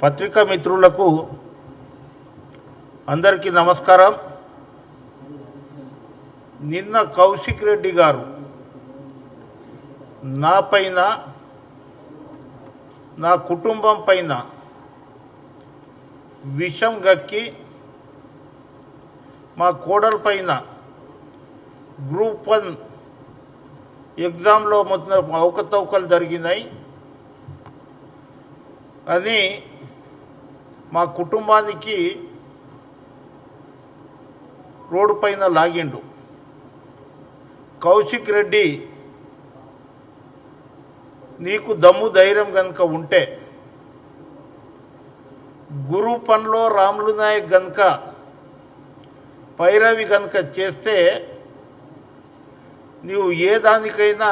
పత్రికా మిత్రులకు అందరికీ నమస్కారం. నిన్న కౌశిక్ రెడ్డి గారు నా పైన, నా కుటుంబం పైన విషం గక్కి మా కోడల పైన గ్రూప్ 1 ఎగ్జామ్లో మొత్తం అవకతవకలు జరిగినాయి అని మా కుటుంబానికి రోడ్డు పైన లాగిండు. కౌశిక్ రెడ్డి, నీకు దమ్ము ధైర్యం కనుక ఉంటే గ్రూప్ 1లో రాములు నాయక్ కనుక పైరవి కనుక చేస్తే నీవు ఏ దానికైనా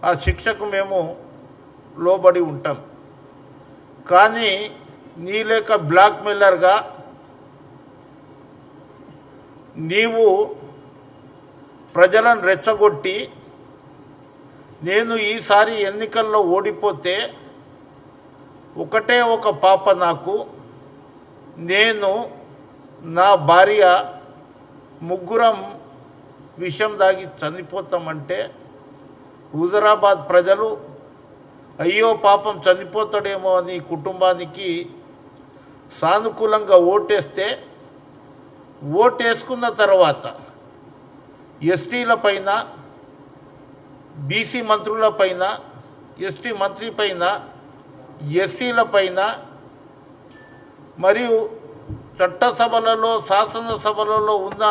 ఆ శిక్షకు మేము లోబడి ఉంటాం. కానీ నీ లేక బ్లాక్ మెయిలర్గా నీవు ప్రజలను రెచ్చగొట్టి నేను ఈసారి ఎన్నికల్లో ఓడిపోతే ఒకటే ఒక పాప నాకు, నేను నా భార్య ముగ్గురం విషం దాగి చనిపోతామంటే హుజరాబాద్ ప్రజలు అయ్యో పాపం చనిపోతాడేమో అని కుటుంబానికి సానుకూలంగా ఓటేస్తే, ఓటేసుకున్న తర్వాత ఎస్టీల పైన, బీసీ మంత్రుల పైన, ఎస్టీ మంత్రి పైన, ఎస్సీల పైన మరియు చట్టసభలలో శాసనసభలలో ఉన్న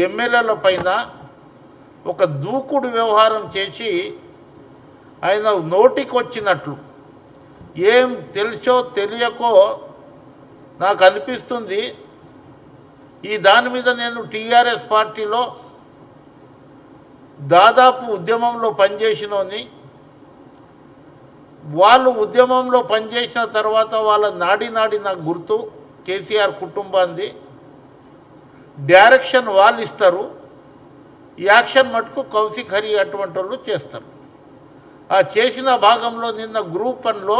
ఎమ్మెల్యేల పైన ఒక దూకుడు వ్యవహారం చేసి ఆయన నోటికి వచ్చినట్లు, ఏం తెలుసో తెలియకో నాకు అనిపిస్తుంది. ఈ దాని మీద నేను టీఆర్ఎస్ పార్టీలో దాదాపు ఉద్యమంలో పనిచేసినోని, వాళ్ళు ఉద్యమంలో పనిచేసిన తర్వాత వాళ్ళ నాడి నాకు గుర్తు. కేసీఆర్ కుటుంబాన్ని డైరెక్షన్ వాళ్ళు ఇస్తారు, యాక్షన్ మటుకు కౌశిక్ హరి అటువంటి వాళ్ళు చేస్తారు. ఆ చేసిన భాగంలో నిన్న గ్రూప్ 1లో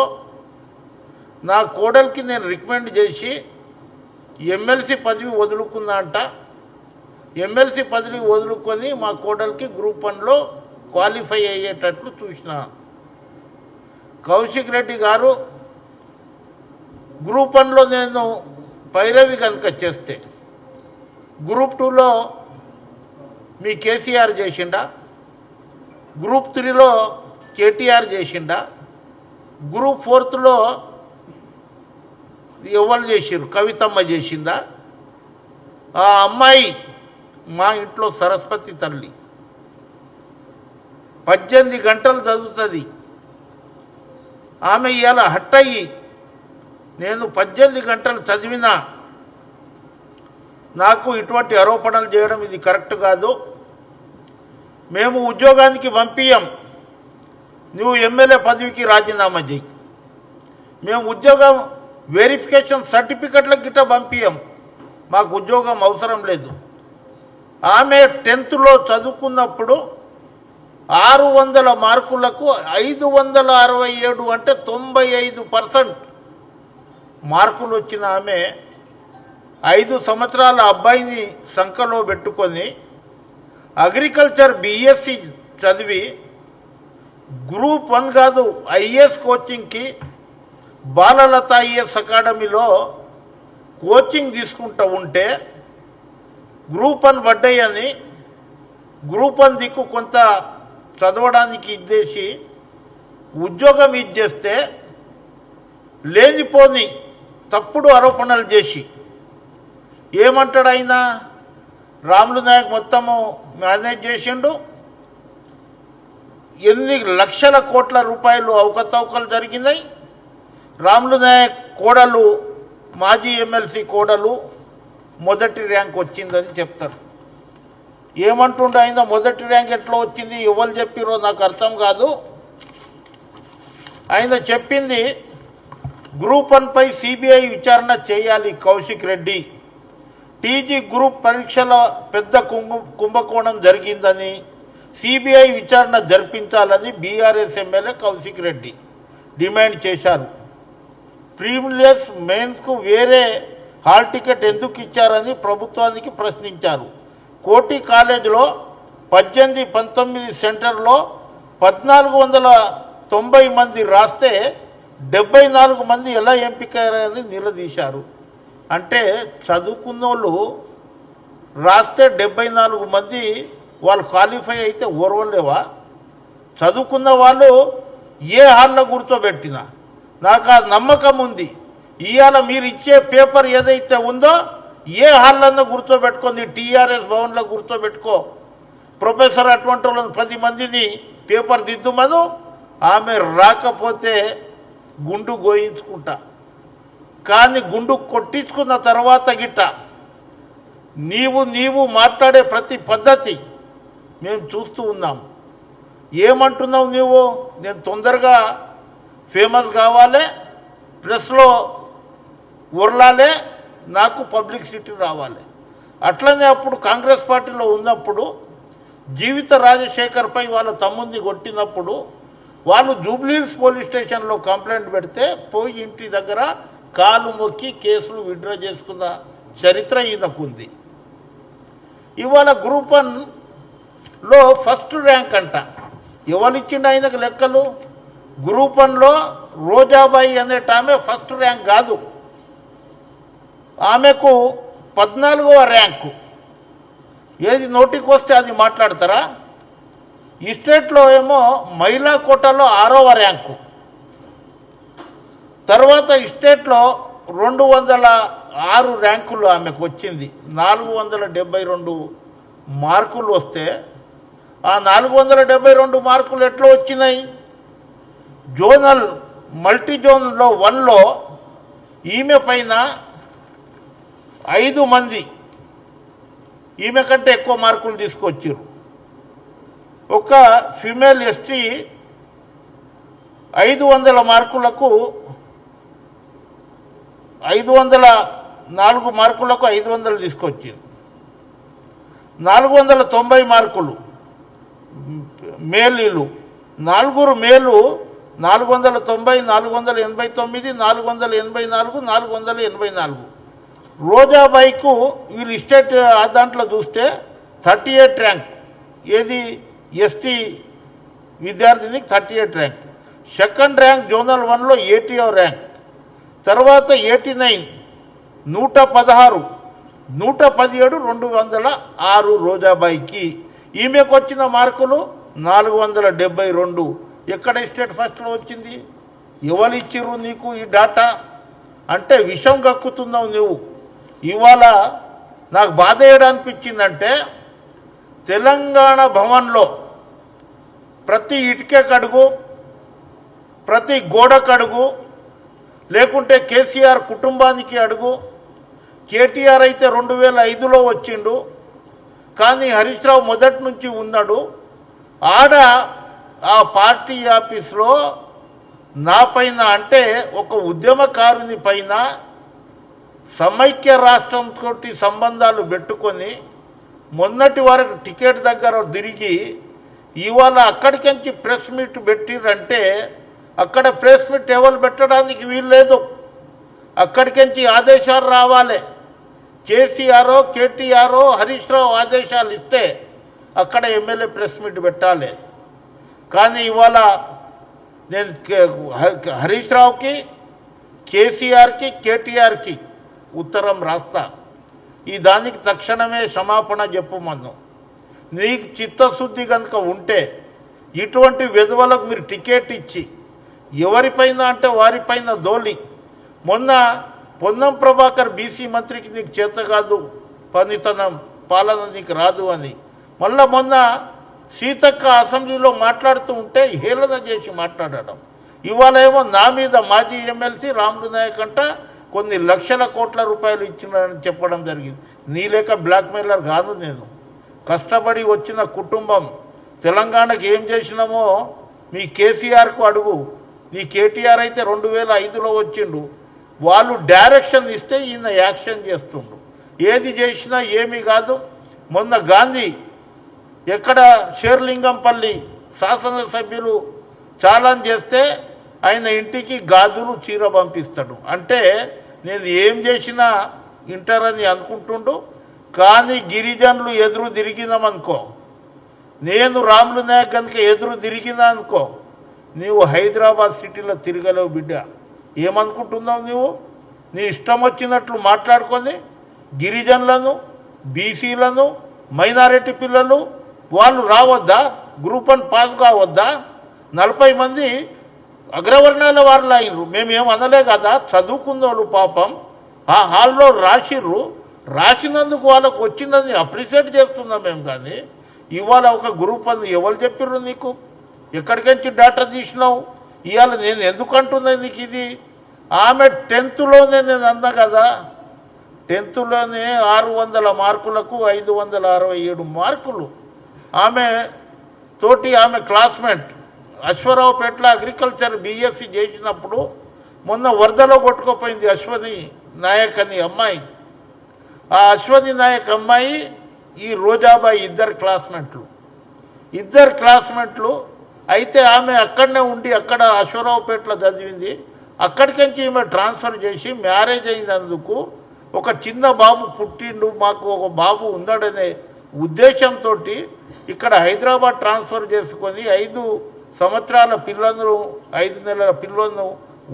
నా కోడలికి నేను రికమెండ్ చేసి ఎమ్మెల్సీ పదవి వదులుకున్నా అంట. ఎమ్మెల్సీ పదవి వదులుకొని మా కోడలికి గ్రూప్ 1లో క్వాలిఫై అయ్యేటట్లు చూసిన. కౌశిక్ రెడ్డి గారు గ్రూప్ 1లో నేను పైరవి కనుక చేస్తే గ్రూప్ 2లో మీ కేసీఆర్ చేసిండా, గ్రూప్ 3లో కేటీఆర్ చేసిండా, గ్రూప్ 4లో ఎవరు చేసిరు, కవితమ్మ చేసిందా? ఆ అమ్మాయి మా ఇంట్లో సరస్వతి తల్లి 18 గంటలు చదువుతుంది. ఆమె ఇవాళ హట్టయి నేను 18 గంటలు చదివినా నాకు ఇటువంటి ఆరోపణలు చేయడం ఇది కరెక్ట్ కాదు. మేము ఉద్యోగానికి పంపించాం, నువ్వు ఎమ్మెల్యే పదవికి రాజీనామా చేయి. మేము ఉద్యోగం వెరిఫికేషన్ సర్టిఫికెట్లకు గిట్ట పంపించాం, మాకు ఉద్యోగం అవసరం లేదు. ఆమె 10th చదువుకున్నప్పుడు 600 మార్కులకు 567 అంటే 95% మార్కులు వచ్చిన ఆమె 5 సంవత్సరాల అబ్బాయిని సంఖలో పెట్టుకొని అగ్రికల్చర్ బీఎస్సీ చదివి గ్రూప్ 1 కాదు ఐఏఎస్ కోచింగ్కి బాలలత ఐఏఎస్ అకాడమీలో కోచింగ్ తీసుకుంటూ ఉంటే గ్రూప్ 1 పడ్డాయని గ్రూప్ 1 దిక్కు కొంత చదవడానికి ఇచ్చేసి ఉద్యోగం ఇచ్చేస్తే లేనిపోని తప్పుడు ఆరోపణలు చేసి ఏమంటాడు ఆయన, రాములు నాయక్ మొత్తము మేనేజ్ చేసిండు, ఎన్ని లక్షల కోట్ల రూపాయలు అవకతవకలు జరిగినాయి, రాములు నాయక్ కోడలు మాజీ ఎమ్మెల్సీ కోడలు మొదటి ర్యాంక్ వచ్చిందని చెప్తారు. ఏమంటుండే ఆయన, మొదటి ర్యాంక్ ఎట్లా వచ్చింది, ఎవరు చెప్పిరో నాకు అర్థం కాదు. ఆయన చెప్పింది గ్రూప్ 1పై సిబిఐ విచారణ చేయాలి కౌశిక్ రెడ్డి, టీజీ గ్రూప్ పరీక్షల పెద్ద కుంభకోణం జరిగిందని సిబిఐ విచారణ జరిపించాలని BRS MLA Kaushik Reddy demand చేశారు. ప్రీమియర్స్ మెయిన్స్కు వేరే హాల్ టికెట్ ఎందుకు ఇచ్చారని ప్రభుత్వానికి ప్రశ్నించారు. కోటి కాలేజీలో 18-19 సెంటర్లో 1490 మంది రాస్తే 74 మంది ఎలా ఎంపికయ్యారని నిలదీశారు. అంటే చదువుకున్నోళ్ళు రాస్తే 74 మంది వాళ్ళు క్వాలిఫై అయితే ఓర్వలేవా? చదువుకున్న వాళ్ళు ఏ హాల్లో కూర్చోబెట్టినా నాకు ఆ నమ్మకం ఉంది. ఇవాళ మీరు ఇచ్చే పేపర్ ఏదైతే ఉందో ఏ హాల్లో కూర్చోబెట్టుకుంది, టీఆర్ఎస్ భవన్లో కూర్చోబెట్టుకో, ప్రొఫెసర్ అటువంటి వాళ్ళని 10 మందిని పేపర్ దిద్దుమను, ఆమె రాకపోతే గుండు గోయించుకుంటా. కానీ గుండు కొట్టించుకున్న తర్వాత గిట్ట నీవు మాట్లాడే ప్రతి పద్ధతి మేము చూస్తూ ఉన్నాం. ఏమంటున్నావు నీవు? నేను తొందరగా ఫేమస్ కావాలి, ప్రెస్లో ఉరలాలే, నాకు పబ్లిసిటీ రావాలి. అట్లనే అప్పుడు కాంగ్రెస్ పార్టీలో ఉన్నప్పుడు జీవిత రాజశేఖర్పై వాళ్ళ తమ్ముడిని కొట్టినప్పుడు వాళ్ళు జూబ్లీహిల్స్ పోలీస్ స్టేషన్లో కంప్లైంట్ పెడితే పోయి ఇంటి దగ్గర కాలు మొక్కి కేసులు విత్డ్రా చేసుకున్న చరిత్ర ఈయనకుంది. ఇవాళ గ్రూప్ 1లో ఫస్ట్ ర్యాంక్ అంట. ఎవరిచ్చిండు ఆయనకు లెక్కలు? గ్రూప్ 1లో రోజాబాయి అనేట ఆమె ఫస్ట్ ర్యాంక్ కాదు, ఆమెకు 14వ ర్యాంకు. ఏది నోటికి వస్తే అది మాట్లాడతారా? ఈ స్టేట్లో ఏమో మహిళా కోటాలో 6వ ర్యాంకు. తర్వాత ఈ స్టేట్లో 206 ర్యాంకులు ఆమెకు వచ్చింది. 472 మార్కులు వస్తే ఆ 472 మార్కులు ఎట్లా వచ్చినాయి? జోనల్ మల్టీ జోన్లో 1లో ఈమె పైన 5 మంది ఈమె కంటే ఎక్కువ మార్కులు తీసుకొచ్చారు. ఒక ఫీమేల్ ఎస్టీ 500 మార్కులకు 504 మార్కులకు 500 తీసుకొచ్చారు. 490 మార్కులు మేలీలు, 4 మేలు 490, 489, 484, 484. రోజాబాయికు వీళ్ళు స్టేట్ దాంట్లో చూస్తే 38 ర్యాంక్. ఏది ఎస్టీ విద్యార్థినికి 38 ర్యాంక్. సెకండ్ ర్యాంక్ జోనల్ 1లో 80వ ర్యాంక్. తర్వాత 89, 116, 117, 206 రోజాబాయికి. ఈమెకు వచ్చిన మార్కులు 472. ఎక్కడ స్టేట్ ఫస్ట్లో వచ్చింది? ఎవరు ఇచ్చిర్రు నీకు ఈ డాటా? అంటే విషం కక్కుతున్నావు నువ్వు. ఇవాళ నాకు బాధ ఏడనిపించిందంటే తెలంగాణ భవన్లో ప్రతి ఇటుకే కడుగు, ప్రతి గోడ కడుగు, లేకుంటే కేసీఆర్ కుటుంబానికి అడుగు. కేటీఆర్ అయితే 2005లో వచ్చిండు, కానీ హరీష్ రావు మొదటి నుంచి ఉన్నాడు. ఆడ ఆ పార్టీ ఆఫీస్లో నా పైన, అంటే ఒక ఉద్యమకారుని పైన సమైక్య రాష్ట్రంతో సంబంధాలు పెట్టుకొని మొన్నటి వరకు టికెట్ దగ్గర తిరిగి ఇవాళ అక్కడికించి ప్రెస్ మీట్ పెట్టిరంటే అక్కడ ప్రెస్ మీట్ ఎవరు పెట్టడానికి వీల్లేదు. అక్కడికించి ఆదేశాలు రావాలి. కేసీఆర్, కేటీఆర్, హరీష్ రావు ఆదేశాలు ఇస్తే అక్కడ ఎమ్మెల్యే ప్రెస్ మీట్ పెట్టాలి. కానీ ఇవాళ నేను హరీష్ రావుకి, కేసీఆర్కి, కేటీఆర్కి ఉత్తరం రాస్తా. ఈ దానికి తక్షణమే క్షమాపణ చెప్పమను. నీకు చిత్తశుద్ధి కనుక ఉంటే ఇటువంటి విధవలకు మీరు టికెట్ ఇచ్చి ఎవరిపైన అంటే వారిపైన దోలి. మొన్న పొన్నం ప్రభాకర్ బీసీ మంత్రికి నీకు చేత కాదు, పనితనం పాలన నీకు రాదు అని, మళ్ళా మొన్న సీతక్క అసెంబ్లీలో మాట్లాడుతూ ఉంటే హేళన చేసి మాట్లాడడం. ఇవాళ ఏమో నా మీద మాజీ ఎమ్మెల్సీ రాములు నాయక్ అంట కొన్ని లక్షల కోట్ల రూపాయలు ఇచ్చినారని చెప్పడం జరిగింది. నీ లేక బ్లాక్మెయిలర్ కాదు నేను. కష్టపడి వచ్చిన కుటుంబం. తెలంగాణకు ఏం చేసినామో మీ కేసీఆర్కు అడుగు. నీ కేటీఆర్ అయితే 2005లో వచ్చిండు. వాళ్ళు డైరెక్షన్ ఇస్తే ఈయన యాక్షన్ చేస్తుండ్రు. ఏది చేసినా ఏమీ కాదు. మొన్న గాంధీ ఎక్కడ షేర్లింగంపల్లి శాసనసభ్యులు ఛాలెంజ్ చేస్తే ఆయన ఇంటికి గాజులు చీర పంపిస్తాడు. అంటే నేను ఏం చేసినా ఇంటారని అనుకుంటుండు. కానీ గిరిజనులు ఎదురు తిరిగినామనుకో, నేను రాములు నాయక్ కనుక ఎదురు తిరిగినా అనుకో, నీవు హైదరాబాద్ సిటీలో తిరగలేవు బిడ్డ. ఏమనుకుంటున్నావు నువ్వు? నీ ఇష్టం వచ్చినట్లు మాట్లాడుకొని గిరిజనులను, బీసీలను, మైనారిటీ పిల్లలు వాళ్ళు రావద్దా? Group 1 pass కావద్దా? 40 మంది అగ్రవర్ణాల వారు అయినరు. మేమేం అనలే కదా, చదువుకున్నోళ్ళు పాపం ఆ హాల్లో రాసిర్రు. రాసినందుకు వాళ్ళకు వచ్చిందని అప్రిషియేట్ చేస్తున్నాం మేము. కానీ ఇవాళ ఒక గ్రూప్ 1 ఎవరు చెప్పిర్రు నీకు? ఎక్కడికించి డేటా తీసినావు? ఇవాళ నేను ఎందుకు అంటున్నాను నీకు ఇది? ఆమె 10థ్లోనే నేను అన్నా కదా, 10థ్లోనే 600 మార్కులకు 567 మార్కులు. ఆమె తోటి ఆమె క్లాస్మేట్ అశ్వరావుపేటలో అగ్రికల్చర్ బీఎస్సీ చేసినప్పుడు మొన్న వరదలో కొట్టుకుపోయింది అశ్వని నాయక్ అని అమ్మాయి. ఆ అశ్వని నాయక్ అమ్మాయి ఈ రోజాబాయి ఇద్దరు క్లాస్మేట్లు అయితే ఆమె అక్కడనే ఉండి అక్కడ అశ్వరావుపేటలో చదివింది. అక్కడికించి ఈమె ట్రాన్స్ఫర్ చేసి మ్యారేజ్ అయినందుకు ఒక చిన్న బాబు పుట్టిండు, మాకు ఒక బాబు ఉన్నాడనే ఉద్దేశంతో ఇక్కడ హైదరాబాద్ ట్రాన్స్ఫర్ చేసుకొని 5 సంవత్సరాల పిల్లలను 5 నెలల పిల్లలను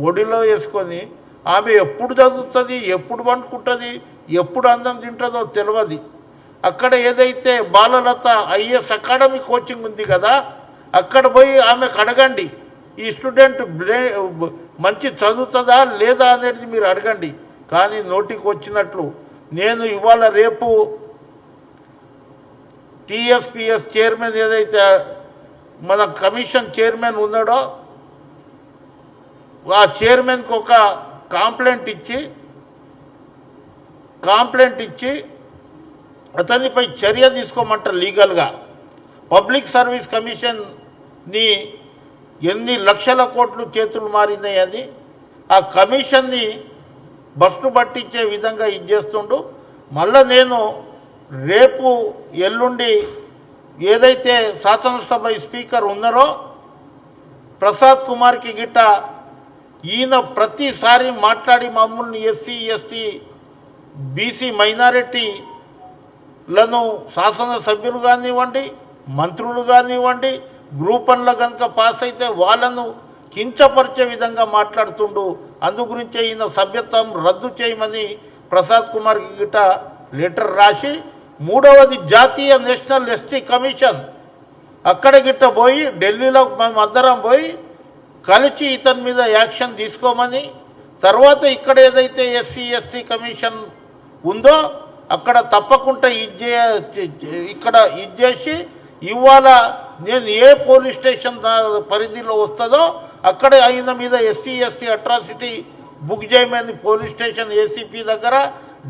ఒడిలో వేసుకొని ఆమె ఎప్పుడు చదువుతుంది, ఎప్పుడు వండుకుంటుంది, ఎప్పుడు అన్నం తింటుందో తెలియదు. అక్కడ ఏదైతే బాలలత ఐఏఎస్ అకాడమీ కోచింగ్ ఉంది కదా, అక్కడ పోయి ఆమెకు అడగండి ఈ స్టూడెంట్ మంచి చదువుతుందా లేదా అనేది మీరు అడగండి. కానీ నోటికి వచ్చినట్లు నేను ఇవాళ రేపు టీఎస్పీఎస్ చైర్మన్ ఏదైతే మన కమిషన్ చైర్మన్ ఉన్నాడో ఆ చైర్మన్కి ఒక కంప్లైంట్ ఇచ్చి అతనిపై చర్య తీసుకోమంటారు లీగల్గా. పబ్లిక్ సర్వీస్ కమిషన్ని ఎన్ని లక్షల కోట్లు చేతులు మారినాయి అది. ఆ కమిషన్ని బస్సు పట్టించే విధంగా ఇచ్చేస్తుండు. మళ్ళా నేను రేపు ఎల్లుండి ఏదైతే శాసనసభ స్పీకర్ ఉన్నారో ప్రసాద్ కుమార్కి గిట్ట ఈయన ప్రతిసారి మాట్లాడి మమ్మల్ని ఎస్సీ ఎస్టీ బీసీ మైనారిటీలను శాసనసభ్యులు కానివ్వండి, మంత్రులు కానివ్వండి, గ్రూప్ 1లో కనుక పాస్ అయితే వాళ్ళను కించపరిచే విధంగా మాట్లాడుతుండు. అందు గురించే ఈయన సభ్యత్వం రద్దు చేయమని ప్రసాద్ కుమార్కి గిట్ట లెటర్ రాసి, మూడవది జాతీయ నేషనల్ ఎస్టీ కమిషన్ అక్కడ గిట్ట పోయి ఢిల్లీలో మేమందరం పోయి కలిసి ఇతని మీద యాక్షన్ తీసుకోమని, తర్వాత ఇక్కడ ఏదైతే ఎస్సీ ఎస్టీ కమిషన్ ఉందో అక్కడ తప్పకుండా ఇక్కడ ఇచ్చేసి ఇవాళ నేను ఏ పోలీస్ స్టేషన్ పరిధిలో వస్తుందో అక్కడ ఆయన మీద ఎస్సీ ఎస్టీ అట్రాసిటీ బుక్ చేయమని పోలీస్ స్టేషన్ ఏసీపీ దగ్గర,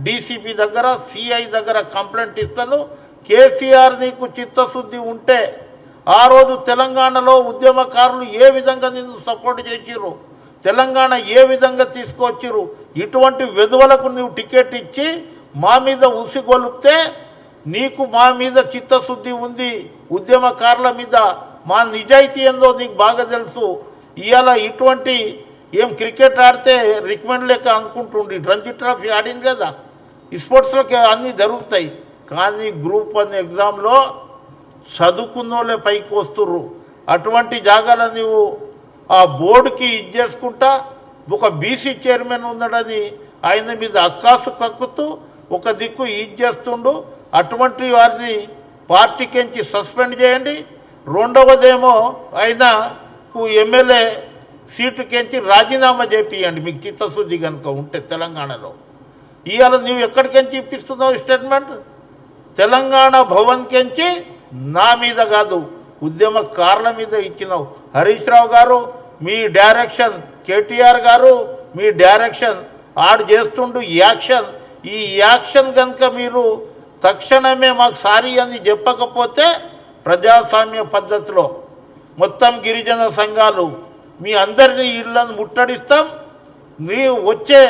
డీసీపీ దగ్గర, సిఐ దగ్గర కంప్లైంట్ ఇస్తాను. కేసీఆర్ నీకు చిత్తశుద్ధి ఉంటే ఆ రోజు తెలంగాణలో ఉద్యమకారులు ఏ విధంగా నిన్ను సపోర్ట్ చేసిర్రు, తెలంగాణ ఏ విధంగా తీసుకొచ్చిర్రు, ఇటువంటి వెధవలకు నువ్వు టికెట్ ఇచ్చి మా మీద ఉసిగొలిపితే నీకు మా మీద చిత్తశుద్ధి ఉంది, ఉద్యమకారుల మీద మా నిజాయితీ ఏందో నీకు బాగా తెలుసు. ఇవాళ ఇటువంటి ఏం క్రికెట్ ఆడితే రికమెండ్ లెక్క అనుకుంటుండి రంజీ ట్రోఫీ ఆడింది కదా, స్పోర్ట్స్లోకి అన్నీ జరుగుతాయి. కానీ గ్రూప్ 1 ఎగ్జామ్లో చదువుకున్నోళ్ళే పైకి వస్తుర్రు. అటువంటి జాగాలో నువ్వు ఆ బోర్డుకి ఇచ్చేసుకుంటా ఒక బీసీ చైర్మన్ ఉన్నాడని ఆయన మీద అక్కాసు కక్కుతూ ఒక దిక్కు ఇచ్చేస్తుండు. అటువంటి వారిని పార్టీకించి సస్పెండ్ చేయండి. రెండవదేమో ఆయనకు ఎమ్మెల్యే సీటుకించి రాజీనామా చేపియండి మీకు చిత్తశుద్ధి కనుక ఉంటే తెలంగాణలో. ఇవాళ నువ్వు ఎక్కడికించి ఇప్పిస్తున్నావు స్టేట్మెంట్? తెలంగాణ భవన్కించి నా మీద కాదు ఉద్యమకారుల మీద ఇచ్చినావు. హరీష్ రావు గారు మీ డైరెక్షన్, కేటీఆర్ గారు మీ డైరెక్షన్ ఆడు చేస్తుండు యాక్షన్. ఈ యాక్షన్ కనుక మీరు తక్షణమే మాకు సారీ అని చెప్పకపోతే ప్రజాస్వామ్య పద్ధతిలో మొత్తం గిరిజన సంఘాలు మీ అందరినీ ఇళ్లను ముట్టడిస్తాం. మీ వచ్చే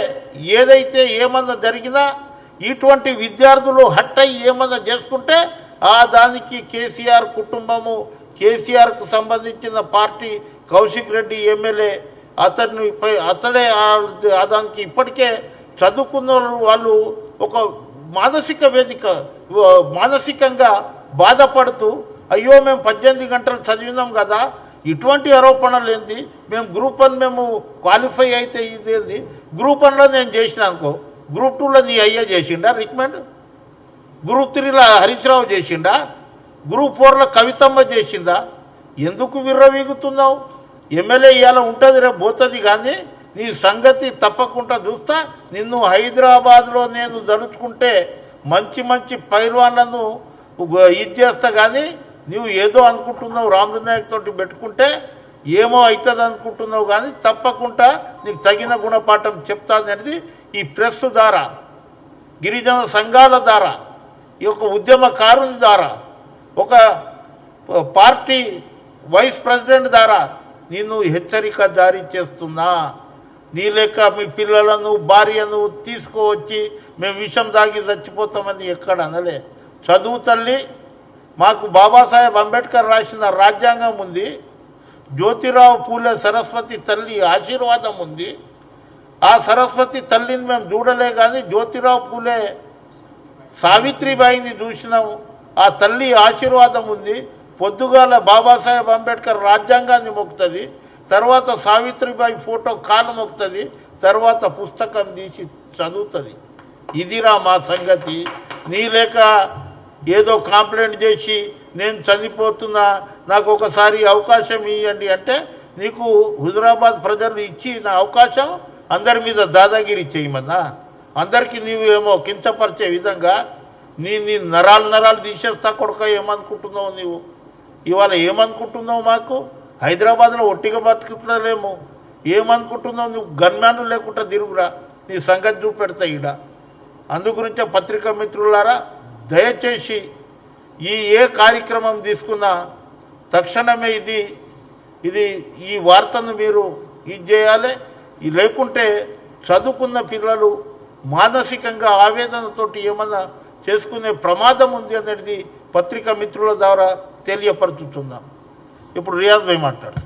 ఏదైతే ఏమన్నా జరిగినా ఇటువంటి విద్యార్థులు హట్టయి ఏమన్నా చేసుకుంటే ఆ దానికి కేసీఆర్ కుటుంబము, కేసీఆర్కు సంబంధించిన పార్టీ, కౌశిక్ రెడ్డి ఎమ్మెల్యే అతడే దానికి ఇప్పటికే చదువుకున్న వాళ్ళు ఒక మానసికంగా బాధపడుతూ అయ్యో మేము 18 గంటలు చదివినాం కదా, ఇటువంటి ఆరోపణలు ఏంది, మేము గ్రూప్ 1 మేము క్వాలిఫై అయితే ఇదేంది, గ్రూప్ 1లో నేను చేసిన అనుకో, గ్రూప్ 2లో నీ అయ్యా చేసిండా రికమెండ్, గ్రూప్ 3లో హరీశ్రావు చేసిండా, గ్రూప్ 4లో కవితమ్మ చేసిందా? ఎందుకు విర్రవీగుతున్నావు? ఎమ్మెల్యే ఇవాళ ఉంటుంది రేపు పోతుంది, కానీ నీ సంగతి తప్పకుండా చూస్తా. నిన్ను హైదరాబాద్లో నేను దలుచుకుంటే మంచి మంచి పైల్వాన్లను ఇది చేస్తా, కానీ నువ్వు ఏదో అనుకుంటున్నావు రాములు నాయక్ తోటి పెట్టుకుంటే ఏమో అవుతుంది అనుకుంటున్నావు, కానీ తప్పకుండా నీకు తగిన గుణపాఠం చెప్తాననేది ఈ ప్రెస్ ద్వారా, గిరిజన సంఘాల ద్వారా, ఈ యొక్క ఉద్యమకారుని ద్వారా, ఒక పార్టీ వైస్ ప్రెసిడెంట్ ద్వారా నిన్ను హెచ్చరిక జారీ చేస్తున్నా. నీ లెక్క మీ పిల్లలను భార్యను తీసుకువచ్చి మేము విషం దాగి చచ్చిపోతామని ఎక్కడ అనలే. చదువు తల్లి, మాకు బాబాసాహెబ్ అంబేద్కర్ రాసిన రాజ్యాంగం ఉంది, జ్యోతిరావు పూలే సరస్వతి తల్లి ఆశీర్వాదం ఉంది. ఆ సరస్వతి తల్లిని మేము చూడలే, కానీ జ్యోతిరావు పూలే సావిత్రిబాయిని చూసినాము. ఆ తల్లి ఆశీర్వాదం ఉంది. పొద్దుగాల బాబాసాహెబ్ అంబేద్కర్ రాజ్యాంగాన్ని మొక్కుతుంది, తర్వాత సావిత్రిబాయి ఫోటో కాలు మొక్కుతుంది, తర్వాత పుస్తకం తీసి చదువుతుంది. ఇదిరా మా సంగతి. నీ లేక ఏదో కంప్లైంట్ చేసి నేను చనిపోతున్నా, నాకు ఒకసారి అవకాశం ఇవ్వండి అంటే నీకు హుజురాబాద్ ప్రజలు ఇచ్చిన అవకాశం అందరి మీద దాదాగిరి చేయమన్నా, అందరికీ నీవేమో కించపరిచే విధంగా నీ నరాలు తీసేస్తా కొడుక. ఏమనుకుంటున్నావు నీవు? ఇవాళ ఏమనుకుంటున్నావు? మాకు హైదరాబాద్లో ఒట్టిగా బతుకుతలేము. ఏమనుకుంటున్నావు నువ్వు? గన్మ్యాన్లు లేకుండా తిరుగురా, నీ సంగతి చూపెడతా ఈడ. అందుగురించే పత్రికా మిత్రులారా, దయచేసి ఏ కార్యక్రమం తీసుకున్నా తక్షణమే ఈ వార్తను మీరు ఇది చేయాలి. లేకుంటే చదువుకున్న పిల్లలు మానసికంగా ఆవేదనతోటి ఏమన్నా చేసుకునే ప్రమాదం ఉంది అనేది పత్రికా మిత్రుల ద్వారా తెలియపరుచుతున్నాం. ఇప్పుడు రియాజ్ భాయ్ మాట్లాడు.